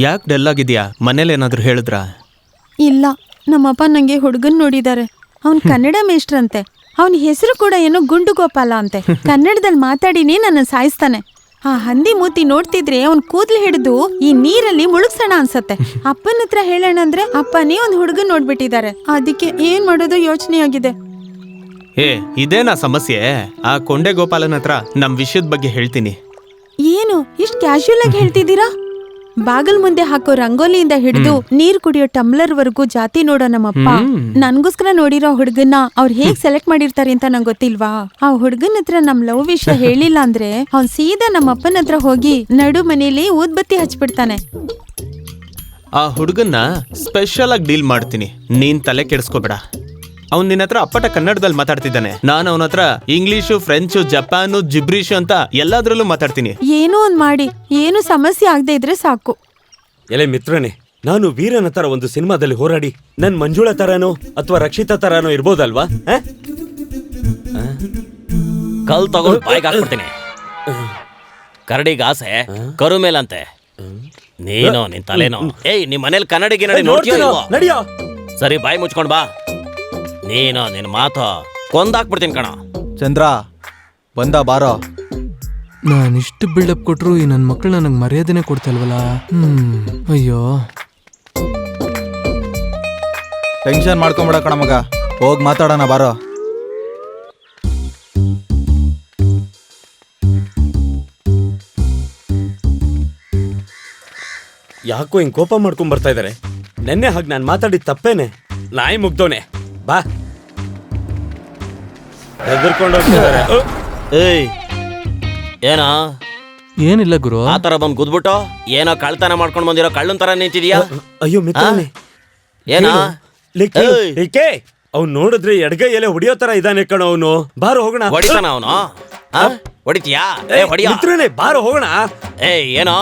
ಯಾಕೆ ಡಲ್ ಆಗಿದ್ಯಾ? ಮನೇಲಿ ಏನಾದ್ರು ಹೇಳಿದ್ರಾ? ಇಲ್ಲ, ನಮ್ಮಪ್ಪ ನಂಗೆ ಹುಡುಗನ್ ನೋಡಿದ್ದಾರೆ. ಅವ್ನ್ ಕನ್ನಡ ಮೇಷ್ಟ್ರಂತೆ. ಅವನ ಹೆಸರು ಕೂಡ ಏನೋ ಗುಂಡು ಗೋಪಾಲ ಅಂತೆ. ಕನ್ನಡದಲ್ಲಿ ಮಾತಾಡಿನೇ ನನ್ನ ಸಾಯಿಸ್ತಾನೆ. ಆ ಹಂದಿ ಮೂತಿ ನೋಡ್ತಿದ್ರೆ ಅವ್ನ್ ಕೂದ್ಲು ಹಿಡಿದು ಈ ನೀರಲ್ಲಿ ಮುಳುಗ್ಸೋಣ ಅನ್ಸತ್ತೆ. ಅಪ್ಪನ ಹತ್ರ ಹೇಳೋಣ ಅಂದ್ರೆ ಅಪ್ಪನೇ ಒಂದ್ ಹುಡುಗನ್ ನೋಡ್ಬಿಟ್ಟಿದ್ದಾರೆ. ಅದಕ್ಕೆ ಏನ್ ಮಾಡೋದು ಯೋಚನೆ ಆಗಿದೆ. ಇದೇನಾ ಸಮಸ್ಯೆ? ಆ ಕೊಂಡೆ ಗೋಪಾಲನ ಹತ್ರ ನಮ್ ವಿಷಯದ ಬಗ್ಗೆ ಹೇಳ್ತೀನಿ. ಏನು ಇಷ್ಟ್ ಕ್ಯಾಶುಯಲ್ ಆಗಿ ಹೇಳ್ತಿದ್ದೀರಾ? ಬಾಗಲ್ ಮುಂದೆ ಹಾಕೋ ರಂಗೋಲಿಯಿಂದ ಹಿಡಿದು ನೀರ್ ಕುಡಿಯೋ ಟಮ್ಲರ್ ವರ್ಗೂ ಜಾತಿ ನೋಡೋ ನಮ್ಮಪ್ಪ ನನ್ಗೋಸ್ಕರ ನೋಡಿರೋ ಹುಡುಗನ್ನ ಅವ್ರು ಹೇಗ್ ಸೆಲೆಕ್ಟ್ ಮಾಡಿರ್ತಾರೆ ಅಂತ ನಂಗೆ ಗೊತ್ತಿಲ್ವಾ? ಆ ಹುಡುಗನ ಹತ್ರ ನಮ್ ಲವ್ ವಿಷಯ ಹೇಳಿಲ್ಲ ಅಂದ್ರೆ ಅವ್ನ್ ಸೀದಾ ನಮ್ಮಪ್ಪನ ಹತ್ರ ಹೋಗಿ ನಡು ಮನೇಲಿ ಊದ್ಬತ್ತಿ ಹಚ್ಬಿಡ್ತಾನೆ. ಆ ಹುಡುಗನ್ನ ಸ್ಪೆಷಲ್ ಆಗಿ ಡೀಲ್ ಮಾಡ್ತೀನಿ, ನೀನ್ ತಲೆ ಕೆಡಿಸ್ಕೋಬೇಡ. ಅವ್ನ್ ನಿನ್ನ ಹತ್ರ ಅಪ್ಪಟ ಕನ್ನಡದಲ್ಲಿ ಮಾತಾಡ್ತಿದ್ದಾನೆ. ನಾನು ಅವನ ಹತ್ರ ಇಂಗ್ಲಿಷು, ಫ್ರೆಂಚು, ಜಪಾನು, ಜಿಬ್ರಿಷು ಅಂತ ಎಲ್ಲಾದ್ರಲ್ಲೂ ಮಾತಾಡ್ತೀನಿ. ಏನೋ ಒಂದ್ ಮಾಡಿ, ಏನು ಸಮಸ್ಯೆ ಆಗದೆ ಇದ್ರೆ ಸಾಕು. ಎಲೆ ಮಿತ್ರನೇ, ನಾನು ವೀರನ ತರ ಒಂದು ಸಿನಿಮಾದಲ್ಲಿ ಹೋರಾಡಿ ನನ್ ಮಂಜುಳಾ ತರಾನೋ ಅಥವಾ ರಕ್ಷಿತಾ ತರಾನೋ ಇರ್ಬೋದಲ್ವಾ? ಕಲ್ ತಗೊಂಡು ಬಾಯಿಗೆ ಹಾಕ್ಬಿಡ್ತೀನಿ. ಕರಡಿಗೆ ಆಸೆ ಕರು ಮೇಲಂತೆ. ನೀನೋ ನಿನ್ ತಲೆನೋ. ಏಯ್, ನಿಮ್ ಮನೇಲಿ ಕನ್ನಡಿಗೆ ನಡಿಯೋ. ಸರಿ, ಬಾಯಿ ಮುಚ್ಕೊಂಡ್ ಬಾ. ನೀನೋ ನಿನ್ ಮಾತು ಕೊಂದಾಕ್ಬಿಡ್ತೀನಿ ಕಣ. ಚಂದ್ರ ಬಂದ ಬಾರೋ. ನಾನಿಷ್ಟು ಬಿಲ್ಡಪ್ ಕೊಟ್ರು ಈ ನನ್ನ ಮಕ್ಕಳು ನನಗೆ ಮರ್ಯಾದೆನೆ ಕೊಡ್ತಲ್ವಲ್ಲ. ಅಯ್ಯೋ, ಟೆನ್ಷನ್ ಮಾಡ್ಕೊಂಬಿಡ ಕಣ ಮಗ, ಹೋಗಿ ಮಾತಾಡೋಣ ಬಾರೋ. ಯಾಕೋ ಹಿಂಗ್ ಕೋಪ ಮಾಡ್ಕೊಂಡ್ ಬರ್ತಾ ಇದಾರೆ? ನೆನ್ನೆ ಹಾಗೆ ನಾನು ಮಾತಾಡಿದ ತಪ್ಪೇನೆ? ನಾಯಿ ಮುಗ್ದೋನೆ ಬಾ. ಹೆದರ್ಕೊಂಡು ಹೋಗ್ತಿದ್ದಾರೆ. ಏಯ್, ಏನೋ ಏನಿಲ್ಲ ಗುರು. ಆ ತರ ಬಂದ್ ಗುದ್ಬಿಟ್ಟು ಏನೋ ಕಳ್ತನ ಮಾಡ್ಕೊಂಡ್ ಬಂದಿರೋ ಕಳ್ಳನ್ ತರ ನಿಂತಿದ್ಯಾ? ಅಯ್ಯೋ ಮಿತ್ರನೇ, ಏನೋ ಅವ್ನು ನೋಡಿದ್ರೆ ಎಡಗೈ ಎಲೆ ಹೊಡಿಯೋ ತರ ಇದಾನೆ ಕಣ ಅವನು. ಬಾರೋ ಹೋಗೋಣ. ಹೊಡಿತಾನ ಅವನು? ಹೊಡಿತೀಯಾ? ಮಿತ್ರನೇ ಬಾರೋ ಹೋಗೋಣ. ಏಯ್, ಏನೋ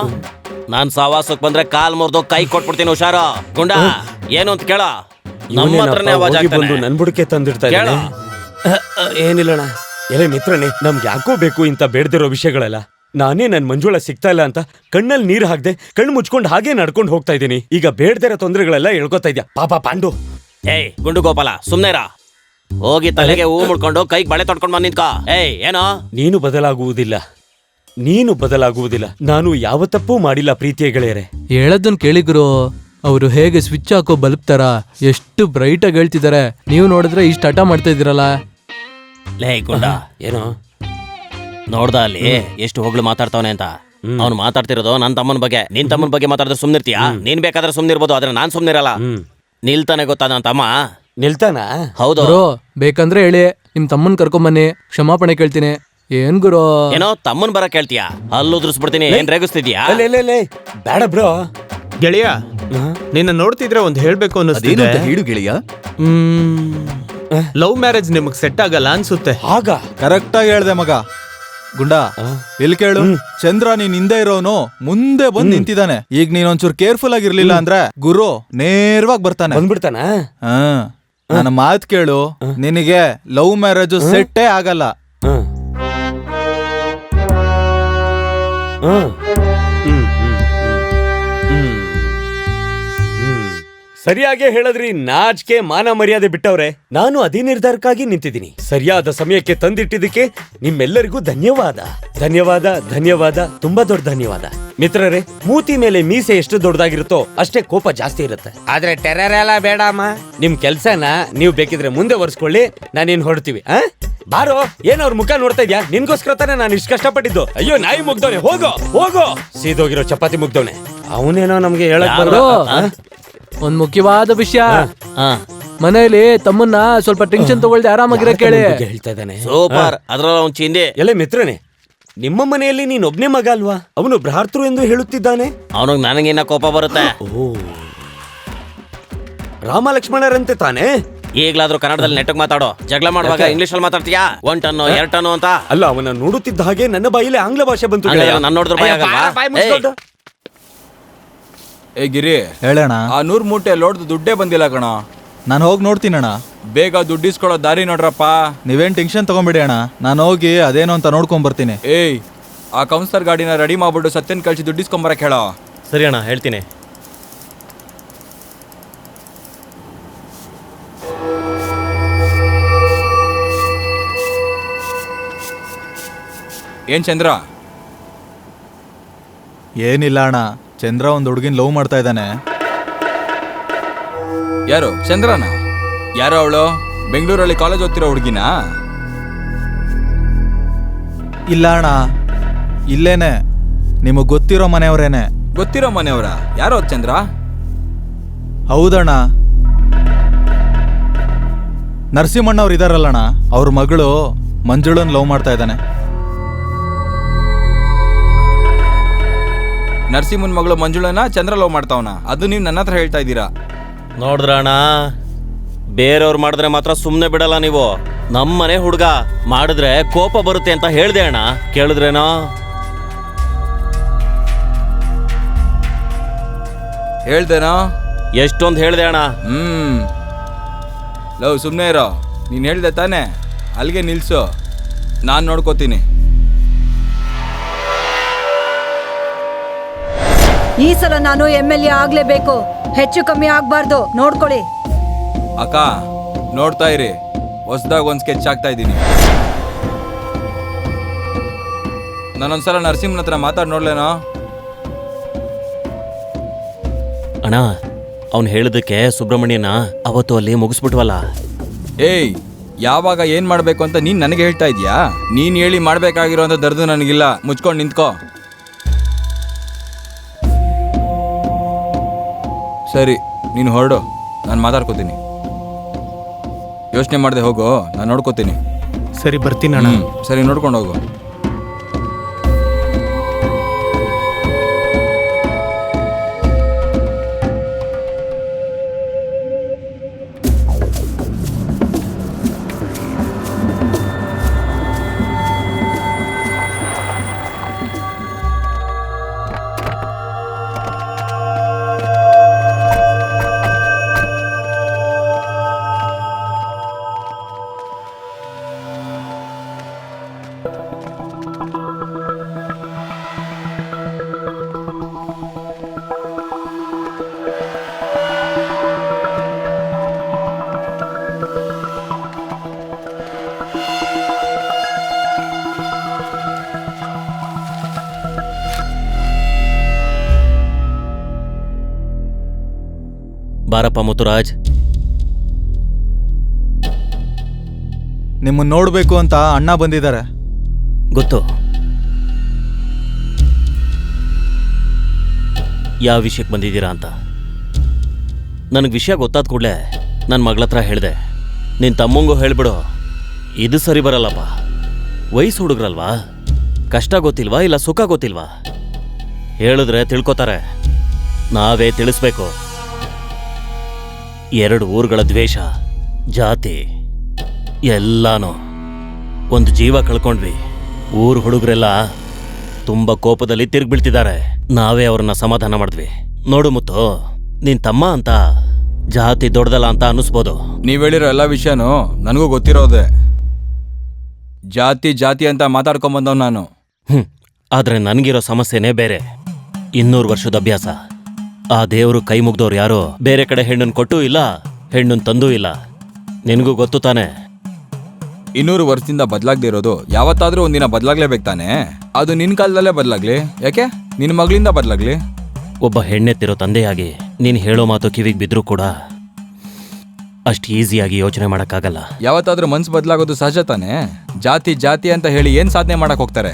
ನಾನ್ ಸವಾಸಕ್ ಬಂದ್ರೆ ಕಾಲ್ ಮುರ್ದು ಕೈ ಕೊಟ್ಬಿಡ್ತೀನಿ. ಹುಷಾರು ಗುಂಡ. ಏನು ಅಂತ ಕೇಳ. ನಮ್ಮ ಹತ್ರನೇ ಆವಾಜ್ ಆಗ್ತಾನೆ. ನನ್ ಬುಡಕ್ಕೆ ತಂದಿರ್ತಾ ಇದ್ದಾನೆ. ಏನಿಲ್ಲಣ್ಣ. ಎಲೆ ಮಿತ್ರನೇ, ನಮ್ಗೆ ಯಾಕೋ ಬೇಕು ಇಂತ ಬೇಡದಿರೋ ವಿಷಯಗಳೆಲ್ಲ. ನಾನೇ ನನ್ ಮಂಜುಳಾ ಸಿಗ್ತಾ ಇಲ್ಲ ಅಂತ ಕಣ್ಣಲ್ಲಿ ನೀರು ಹಾಕ್ದೆ ಕಣ್ಣು ಮುಚ್ಕೊಂಡು ಹಾಗೆ ನಡ್ಕೊಂಡು ಹೋಗ್ತಾ ಇದ್ದೀನಿ. ಈಗ ಬೇಡದಿರೋ ತೊಂದರೆಗಳೆಲ್ಲ ಹೇಳ್ಕೊತಾ ಇದ್ಯಾ ಪಾಪ ಪಾಂಡು. ಏಯ್ ಗುಂಡು ಗೋಪಾಲ, ಸುಮ್ನೆರಾ. ಹೋಗಿ ತಲೆಗೆ ಹೂ ಮುಡ್ಕೊಂಡು ಕೈಗೆ ಬಳೆ ತೊಡ್ಕೊಂಡ್ ಬಂದ್ ನಿಂತ್ಕೋ. ಏಯ್, ಏನೋ ನೀನು ಬದಲಾಗುವುದಿಲ್ಲ. ನಾನು ಯಾವ ತಪ್ಪೂ ಮಾಡಿಲ್ಲ ಪ್ರೀತಿಯ ಗೆಳೆಯರೆ. ಹೇಳದನ್ ಕೇಳಿ ಗುರು. ಅವರು ಹೇಗೆ ಸ್ವಿಚ್ ಹಾಕೋ ಬಲ್ಬ್ ತರ ಎಷ್ಟು ಬ್ರೈಟ್ ಆಗಿ ಹೇಳ್ತಿದ್ದಾರೆ. ನೀವು ನೋಡಿದ್ರೆ ಇಷ್ಟು ಹಠ ಮಾಡ್ತಾ ಇದ್ದೀರಲ್ಲ. ಲೇ ಗುಂಡ, ಏನೋ ನೋಡ್ದ ಅಲ್ಲಿ ಎಷ್ಟು ಹೋಗ್ಲು ಮಾತಾಡ್ತಾವನೆ ಅಂತ. ಅವ್ನು ಮಾತಾಡ್ತಿರೋದು ನನ್ ತಮ್ಮನ ಬಗ್ಗೆ. ನಿನ್ ತಮ್ಮನ ಬಗ್ಗೆ ಮಾತಾಡಿದ್ರೆ ಸುಮ್ನಿರ್ತೀಯಾ? ನೀನ್ ಬೇಕಾದ್ರೆ ಸುಮ್ನಿರ್ಬೋದು, ಆದ್ರೆ ನಾನ್ ಸುಮ್ನಿರಲ್ಲ. ನಿಲ್ತಾನೆ ಗೊತ್ತಾ ನನ್ ತಮ್ಮ? ನಿಲ್ತಾನ? ಹೌದು. ಬೇಕಂದ್ರೆ ಹೇಳಿ, ನಿಮ್ ತಮ್ಮನ್ ಕರ್ಕೊಂಬನ್ನಿ, ಕ್ಷಮಾಪಣೆ ಕೇಳ್ತೀನಿ. ಏನ್ ಗುರು? ಏನೋ ತಮ್ಮನ್ ಬರ ಕೇಳ್ತೀಯಾ? ಹಲ್ಲು ಉದುರಿಸ್ಬಿಡ್ತೀನಿ. ಏನ್ ರೇಗಿಸ್ತಿದ್ಯಾ? ಬೇಡ ಬ್ರೋ. ಗೆಳೆಯ, ನಿನ್ನ ನೋಡ್ತಿದ್ರೆ ಒಂದ್ ಹೇಳ್ಬೇಕು ಅನ್ನಿಸ್ತಿದೆ. ಹೇಳು ಗೆಳೆಯ. ಲವ್ ಮ್ಯಾರೇಜ್ ನಿಮಗ್ ಸೆಟ್ ಆಗಲ್ಲ ಅನ್ಸುತ್ತೆ. ಆಗ ಕರೆಕ್ಟ್ ಆಗಿ ಹೇಳ್ದೆ ಮಗ. ಗುಂಡ ಇಲ್ಲಿ ಕೇಳು, ಚಂದ್ರ ನೀನ್ ಹಿಂದೆ ಇರೋನು ಮುಂದೆ ಬಂದ್ ನಿಂತಿದ್ದಾನೆ. ಈಗ ನೀನ್ ಒಂಚೂರು ಕೇರ್ಫುಲ್ ಆಗಿರ್ಲಿಲ್ಲ ಅಂದ್ರೆ ಗುರು ನೇರವಾಗಿ ಬಂದ್ಬಿಡ್ತಾನ. ನನ್ನ ಮಾತ್ ಕೇಳು, ನಿನಗೆ ಲವ್ ಮ್ಯಾರೇಜ್ ಸೆಟ್ಟೇ ಆಗಲ್ಲ. ಸರಿಯಾಗಿ ಹೇಳಿದ್ರಿ. ನಾಚಿಕೆ ಮಾನ ಮರ್ಯಾದೆ ಬಿಟ್ಟವ್ರೆ. ನಾನು ಅದೇ ನಿರ್ಧಾರಕ್ಕಾಗಿ ನಿಂತಿದ್ದೀನಿ. ಸರಿಯಾದ ಸಮಯಕ್ಕೆ ತಂದಿಟ್ಟಿದ್ದಕ್ಕೆ ನಿಮ್ಮೆಲ್ಲರಿಗೂ ಧನ್ಯವಾದ. ತುಂಬಾ ದೊಡ್ಡ ಧನ್ಯವಾದ. ಮಿತ್ರರೇ, ಮೂತಿ ಮೇಲೆ ಮೀಸೆ ಎಷ್ಟು ದೊಡ್ಡದಾಗಿರುತ್ತೋ ಅಷ್ಟೇ ಕೋಪ ಜಾಸ್ತಿ ಇರುತ್ತೆ. ಆದ್ರೆ ಟೆರರ್ ಎಲ್ಲ ಬೇಡಮ್ಮ. ನಿಮ್ ಕೆಲ್ಸನ ನೀವು ಬೇಕಿದ್ರೆ ಮುಂದೆ ಒರೆಸ್ಕೊಳ್ಳಿ, ನಾನೇನ್ ಹೊರಡ್ತೀವಿ. ಬಾರೋ. ಏನ್ ಅವ್ರ ಮುಖ ನೋಡ್ತಾ ಇದ್ಯಾ? ನಿನ್ಗೋಸ್ಕರ ತಾನೆ ನಾನು ಇಷ್ಟು ಕಷ್ಟಪಟ್ಟಿದ್ದು. ಅಯ್ಯೋ ನಾಯಿ ಮುಗ್ದವನೆ, ಹೋಗೋ. ಸೀದೋಗಿರೋ ಚಪಾತಿ ಮುಗ್ದವನೆ. ಅವನೇನೋ ನಮ್ಗೆ ಹೇಳಕ್ ಬರೋ. ಒಂದ್ ಮುಖ್ಯವಾದ ವಿಷಯ. ಮನೆಯಲ್ಲಿ ತಮ್ಮನ್ನ ಸ್ವಲ್ಪ ಟೆನ್ಷನ್ ತಗೊಳ್ದೆ ಆರಾಮಾಗಿರ ಕೇಳಿ ಹೇಳ್ತಾ ಇದ್ದಾನೆ. ಸೂಪರ್. ಅದ್ರಲ್ಲಿ ಅವ್ನ್ ಚಿಂದಿ. ಎಲ್ಲ ಮಿತ್ರನೇ, ನಿಮ್ಮ ಮನೆಯಲ್ಲಿ ನೀನ್ ಒಬ್ನೇ ಮಗ ಅಲ್ವಾ? ಅವನು ಭ್ರಾತೃ ಎಂದು ಹೇಳುತ್ತಿದ್ದಾನೆ. ಅವನಿಗೆ ನನಗೇನ ಕೋಪ ಬರುತ್ತೆ. ರಾಮ ಲಕ್ಷ್ಮಣರಂತೆ ತಾನೆ? ಈಗ್ಲಾದ್ರೂ ಕನ್ನಡದಲ್ಲಿ ನೆಟ್ಟಗ್ ಮಾತಾಡೋ. ಜಗಳ ಮಾಡುವಾಗ ಇಂಗ್ಲಿಷ್ ಅಲ್ಲಿ ಮಾತಾಡ್ತೀಯಾ? 1 ಟನ್ 2 ಟನ್ ಅಂತ. ಅಲ್ಲ, ಅವನ ನೋಡುತ್ತಿದ್ದ ಹಾಗೆ ನನ್ನ ಬಾಯಿಲೆ ಆಂಗ್ಲ ಭಾಷೆ ಬಂತು. ನನ್ನ ನೋಡಿದ್ರೆ ಭಯ ಆಗಲ್ವಾ? ಏ ಗಿರಿ, ಹೇಳೋಣ. ಆ 100 ಮೂಟೆ ಲೋಡ್ದು ದುಡ್ಡೇ ಬಂದಿಲ್ಲ ಕಣ. ನಾನು ಹೋಗಿ ನೋಡ್ತೀನಣ್ಣ. ಬೇಗ ದುಡ್ಡಿಸ್ಕೊಳೋ ದಾರಿ ನೋಡ್ರಪ್ಪ. ನೀವೇನ್ ಟೆನ್ಷನ್ ತಗೊಂಬಿಡಿ ಅಣ್ಣ, ನಾನು ಹೋಗಿ ಅದೇನೋ ಅಂತ ನೋಡ್ಕೊಂಡ್ ಬರ್ತೀನಿ. ಏಯ್, ಆ ಕೌನ್ಸರ್ ಗಾಡಿನ ರೆಡಿ ಮಾಡ್ಬಿಟ್ಟು ಸತ್ಯನ್ ಕಳ್ಸಿ ದುಡ್ಡಿಸ್ಕೊಂಬರಕ್ ಹೇಳೋ. ಸರಿ ಅಣ್ಣ, ಹೇಳ್ತೀನಿ. ಏನ್ ಚಂದ್ರ? ಏನಿಲ್ಲ ಅಣ್ಣ, ಚಂದ್ರ ಒಂದ್ ಹುಡುಗಿನ ಲವ್ ಮಾಡ್ತಾ ಇದ್ದಾನೆ. ಯಾರು? ಚಂದ್ರನ? ಯಾರೋ ಅವಳು? ಬೆಂಗಳೂರಲ್ಲಿ ಕಾಲೇಜ್ ಓದ್ತಿರೋ ಹುಡುಗಿನ? ಇಲ್ಲ ಅಣ್ಣ, ಇಲ್ಲೇನೆ, ನಿಮಗ್ ಗೊತ್ತಿರೋ ಮನೆಯವ್ರೇನೆ. ಗೊತ್ತಿರೋ ಮನೆಯವರ? ಯಾರೋ ಚಂದ್ರ? ಹೌದಣ್ಣ, ನರಸಿಂಹಣ್ಣವ್ರು ಇದಾರಲ್ಲಣ್ಣ, ಅವ್ರ ಮಗಳು ಮಂಜುಳನ್ ಲವ್ ಮಾಡ್ತಾ ಇದ್ದಾನೆ. ನರಸಿಂಹನ್ ಮಗಳು ಮಂಜುಳನ ಚಂದ್ರ ಲವ್ ಮಾಡ್ತಾವನ? ಅದು ನೀವು ನನ್ನ ಹತ್ರ ಹೇಳ್ತಾ ಇದ್ದೀರಾ? ನೋಡಿದ್ರಣ್ಣ, ಬೇರೆಯವ್ರು ಮಾಡಿದ್ರೆ ಮಾತ್ರ ಸುಮ್ಮನೆ ಬಿಡಲ್ಲ ನೀವು. ನಮ್ಮನೆ ಹುಡುಗ ಮಾಡಿದ್ರೆ ಕೋಪ ಬರುತ್ತೆ ಅಂತ ಹೇಳ್ದೆ ಅಣ್ಣ, ಕೇಳಿದ್ರೇನೋ? ಹೇಳ್ದೇನೋ? ಎಷ್ಟೊಂದು ಹೇಳ್ದೆ ಅಣ್ಣ. ಲವ್ ಸುಮ್ಮನೆ ಇರೋ. ನೀನು ಹೇಳ್ದೆ ತಾನೆ, ಅಲ್ಲಿಗೆ ನಿಲ್ಸು, ನಾನು ನೋಡ್ಕೋತೀನಿ. ಈ ಸಲ ನಾನು MLA ಆಗ್ಲೇಬೇಕು, ಹೆಚ್ಚು ಕಮ್ಮಿ ಆಗ್ಬಾರ್ದು, ನೋಡ್ಕೊಳ್ಳಿ. ಅಕ್ಕ ನೋಡ್ತಾ ಇರಿ, ಹೊಸದಾಗ ಒಂದು ಸ್ಕೆಚ್ ಆಗ್ತಾ ಇದ್ದೀನಿ. ನಾನೊಂದ್ಸಲ ನರಸಿಂಹನ ಹತ್ರ ಮಾತಾಡಿ ನೋಡ್ಲೇನೋ? ಅಣ್ಣ, ಅವ್ನು ಹೇಳಿದಕ್ಕೆ ಸುಬ್ರಹ್ಮಣ್ಯನ ಅವತ್ತು ಅಲ್ಲಿ ಮುಗಿಸ್ಬಿಟ್ವಲ್ಲ. ಏಯ್, ಯಾವಾಗ ಏನ್ ಮಾಡ್ಬೇಕು ಅಂತ ನೀನ್ ನನಗೆ ಹೇಳ್ತಾ ಇದೀಯಾ? ನೀನ್ ಹೇಳಿ ಮಾಡ್ಬೇಕಾಗಿರೋಂಥ ದರ್ದು ನನಗಿಲ್ಲ. ಮುಚ್ಕೊಂಡು ನಿಂತ್ಕೋ. ಸರಿ, ನೀನು ಹೊರಡು, ನಾನು ಮಾತಾಡ್ಕೋತೀನಿ. ಯೋಚನೆ ಮಾಡದೆ ಹೋಗು, ನಾನು ನೋಡ್ಕೋತೀನಿ. ಸರಿ, ಬರ್ತೀನಿ ಅಣ್ಣ. ಸರಿ, ನೋಡ್ಕೊಂಡು ಹೋಗು. ಬಾರಪ್ಪ ಮುತ್ತುರಾಜ್. ನಿಮ್ಮನ್ನ ನೋಡ್ಬೇಕು ಅಂತ ಅಣ್ಣ ಬಂದಿದ್ದಾರೆ. ಗೊತ್ತು. ಯಾವ ವಿಷಯಕ್ಕೆ ಬಂದಿದ್ದೀರಾ ಅಂತ ನನಗೆ ವಿಷಯ ಗೊತ್ತಾದ ಕೂಡಲೇ ನನ್ನ ಮಗಳ ಹತ್ರ ಹೇಳಿದೆ, ನಿನ್ನ ತಮ್ಮಂಗೂ ಹೇಳ್ಬಿಡು. ಇದು ಸರಿ ಬರಲ್ಲಪ್ಪ, ವಯಸ್ಸು ಹುಡುಗ್ರಲ್ವಾ, ಕಷ್ಟ ಗೊತ್ತಿಲ್ವಾ ಇಲ್ಲ ಸುಖ ಗೊತ್ತಿಲ್ವಾ? ಹೇಳಿದ್ರೆ ತಿಳ್ಕೊತಾರೆ, ನಾವೇ ತಿಳಿಸ್ಬೇಕು. 2 ಊರುಗಳ ದ್ವೇಷ, ಜಾತಿ ಎಲ್ಲಾನು, ಒಂದು ಜೀವ ಕಳ್ಕೊಂಡ್ವಿ. ಊರು ಹುಡುಗರೆಲ್ಲ ತುಂಬ ಕೋಪದಲ್ಲಿ ತಿರುಗ್ಬಿಳ್ತಿದ್ದಾರೆ. ನಾವೇ ಅವ್ರನ್ನ ಸಮಾಧಾನ ಮಾಡಿದ್ವಿ. ನೋಡು ಮುತ್ತು, ನಿನ್ ತಮ್ಮ ಅಂತ ಜಾತಿ ದೊಡ್ಡದಲ್ಲ ಅಂತ ಅನ್ನಿಸ್ಬೋದು. ನೀವು ಹೇಳಿರೋ ಎಲ್ಲ ವಿಷಯನೂ ನನಗೂ ಗೊತ್ತಿರೋದೆ. ಜಾತಿ ಜಾತಿ ಅಂತ ಮಾತಾಡ್ಕೊಂಬಂದವ್ ನಾನು. ಆದ್ರೆ ನನಗಿರೋ ಸಮಸ್ಯೆನೇ ಬೇರೆ. 200 ವರ್ಷದ ಅಭ್ಯಾಸ. ಆ ದೇವರು ಕೈ ಮುಗ್ದವ್ರು ಯಾರೋ ಬೇರೆ ಕಡೆ ಹೆಣ್ಣನ್ನು ಕೊಟ್ಟೂ ಇಲ್ಲ, ಹೆಣ್ಣನ್ನು ತಂದೂ ಇಲ್ಲ. ನಿನಗೂ ಗೊತ್ತು ತಾನೆ. 200 ವರ್ಷದಿಂದ ಬದಲಾಗದೇ ಇರೋದು ಯಾವತ್ತಾದ್ರೂ ಒಂದಿನ ಬದಲಾಗ್ಲೇಬೇಕು ತಾನೆ. ಅದು ನಿನ್ನ ಕಾಲದಲ್ಲೇ ಬದಲಾಗ್ಲಿ, ಯಾಕೆ ನಿನ್ನ ಮಗಳಿಂದ ಬದಲಾಗ್ಲಿ? ಒಬ್ಬ ಹೆಣ್ಣೆತ್ತಿರೋ ತಂದೆಯಾಗಿ ನೀನು ಹೇಳೋ ಮಾತು ಕಿವಿಗೆ ಬಿದ್ರೂ ಕೂಡ ಅಷ್ಟು ಈಸಿಯಾಗಿ ಯೋಚನೆ ಮಾಡೋಕ್ಕಾಗಲ್ಲ. ಯಾವತ್ತಾದ್ರೂ ಮನ್ಸು ಬದಲಾಗೋದು ಸಹಜ ತಾನೆ. ಜಾತಿ ಜಾತಿ ಅಂತ ಹೇಳಿ ಏನು ಸಾಧನೆ ಮಾಡಕ್ ಹೋಗ್ತಾರೆ?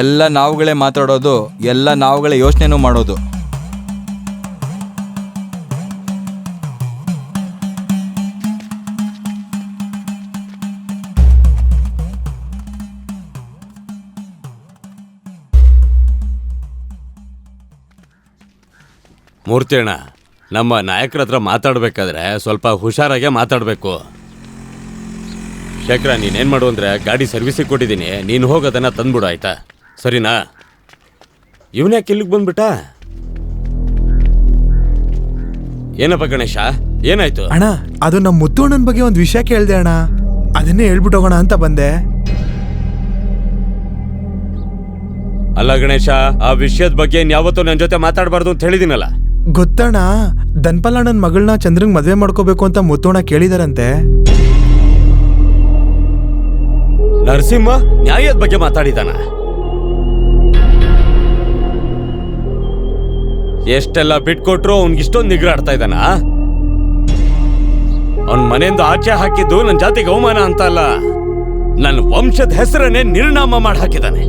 ಎಲ್ಲ ನಾವುಗಳೇ ಮಾತಾಡೋದು, ಎಲ್ಲ ನಾವುಗಳೇ ಯೋಚನೆನೂ ಮಾಡೋದು. ಮೂರ್ತಿ ಅಣ್ಣ, ನಮ್ಮ ನಾಯಕರ ಹತ್ರ ಮಾತಾಡ್ಬೇಕಾದ್ರೆ ಸ್ವಲ್ಪ ಹುಷಾರಾಗೆ ಮಾತಾಡಬೇಕು. ಶೇಖರ, ನೀನೇನು ಮಾಡು ಅಂದರೆ ಗಾಡಿ ಸರ್ವಿಸಿಗೆ ಕೊಟ್ಟಿದ್ದೀನಿ, ನೀನು ಹೋಗೋದನ್ನು ತಂದ್ಬಿಡು, ಆಯ್ತಾ? ಸರಿನಾ? ಇವನ್ಯಾಕೆ ಇಲ್ಲಿಗೆ ಬಂದ್ಬಿಟ್ಟ? ಏನಪ್ಪ ಗಣೇಶ, ಏನಾಯ್ತು? ಅಣ್ಣ, ಅದು ನಮ್ಮ ಮುತ್ತುಣ್ಣನ ಬಗ್ಗೆ ಒಂದು ವಿಷಯ ಕೇಳಿದೆ ಅಣ್ಣ, ಅದನ್ನೇ ಹೇಳ್ಬಿಟ್ಟು ಹೋಗೋಣ ಅಂತ ಬಂದೆ. ಅಲ್ಲ ಗಣೇಶ, ಆ ವಿಷಯದ ಬಗ್ಗೆ ಯಾವತ್ತೂ ನನ್ನ ಜೊತೆ ಮಾತಾಡಬಾರ್ದು ಅಂತ ಹೇಳಿದಿನಲ್ಲ. ಗೊತ್ತಣ್ಣ, ಧನ್ಪಾಲ್ ಅಣ್ಣನ ಮಗಳನ್ನ ಚಂದ್ರಂಗ್ ಮದ್ವೆ ಮಾಡ್ಕೋಬೇಕು ಅಂತ ಮುತ್ತೋಣ ಕೇಳಿದಾರಂತೆ. ನರಸಿಂಹ ನ್ಯಾಯದ ಬಗ್ಗೆ ಮಾತಾಡಿದಾನ. ಎಷ್ಟೆಲ್ಲ ಬಿಟ್ಕೊಟ್ರು ಅವ್ನಿಗೆ ಇಷ್ಟೊಂದು ನಿಗ್ರಾಡ್ತಾ ಇದ್ದಾನ. ಅವನ್ ಮನೆಯಿಂದ ಆಚೆ ಹಾಕಿದ್ದು ನನ್ನ ಜಾತಿಗೆ ಅವಮಾನ ಅಂತ ಅಲ್ಲ, ನನ್ನ ವಂಶದ ಹೆಸರನ್ನೇ ನಿರ್ನಾಮ ಮಾಡಿ ಹಾಕಿದ್ದಾನೆ.